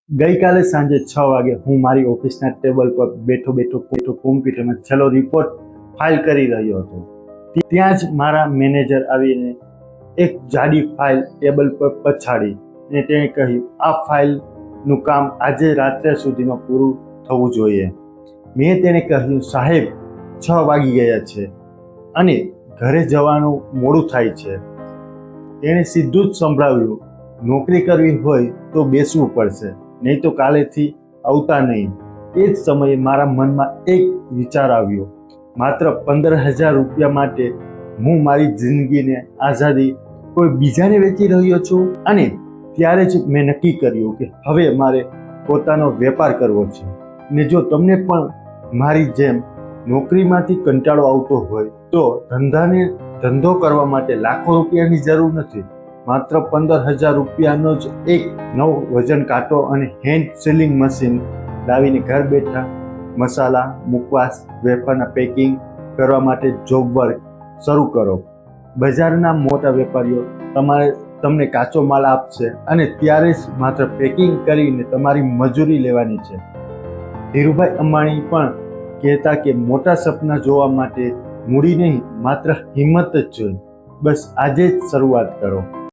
ગઈકાલે સાંજે 6 વાગે હું મારી ઓફિસના ટેબલ પર બેઠો બેઠો કોમ્પ્યુટરમાં છેલ્લો રિપોર્ટ ફાઇલ કરી રહ્યો હતો. ત્યાં જ મારા મેનેજર આવીને એક જાડી ફાઇલ ટેબલ પર પછાડી અને તેણે કહ્યું, આ ફાઇલનું કામ આજે રાત્રે સુધીમાં પૂરું થવું જોઈએ. મેં તેને કહ્યું, સાહેબ 6 વાગી ગયા છે અને ઘરે જવાનું મોડું થાય છે. તેણે સીધું જ સંભળાવ્યું, નોકરી કરવી હોય તો બેસવું પડશે, નહીં તો કાલેથી આવતા નહીં. એ જ સમયે મારા મનમાં એક વિચાર આવ્યો, માત્ર 15,000 રૂપિયા માટે હું મારી જિંદગીને આઝાદી કોઈ બીજાને વેચી રહ્યો છું. અને ત્યારે જ મેં નક્કી કર્યું કે હવે મારે પોતાનો વેપાર કરવો છે. ને જો તમને પણ મારી જેમ નોકરીમાંથી કંટાળો આવતો હોય તો ધંધો કરવા માટે લાખો રૂપિયાની જરૂર નથી. માત્ર 15,000 રૂપિયાનો જ એક નવો વજન કાંટો અને હેન્ડ સીલિંગ મશીન લાવીને ઘર બેઠા મસાલા, મુખવાસ, વેફરના પેકિંગ કરવા માટે જોબ વર્ક શરૂ કરો. બજારના મોટા વેપારીઓ તમને કાચો માલ આપશે અને ત્યારે જ માત્ર પેકિંગ કરીને તમારી મજૂરી લેવાની છે. ધીરુભાઈ અંબાણી પણ કહેતા કે મોટા સપના જોવા માટે મૂડી નહીં, માત્ર હિંમત જ જોઈએ. બસ આજે જ શરૂઆત કરો.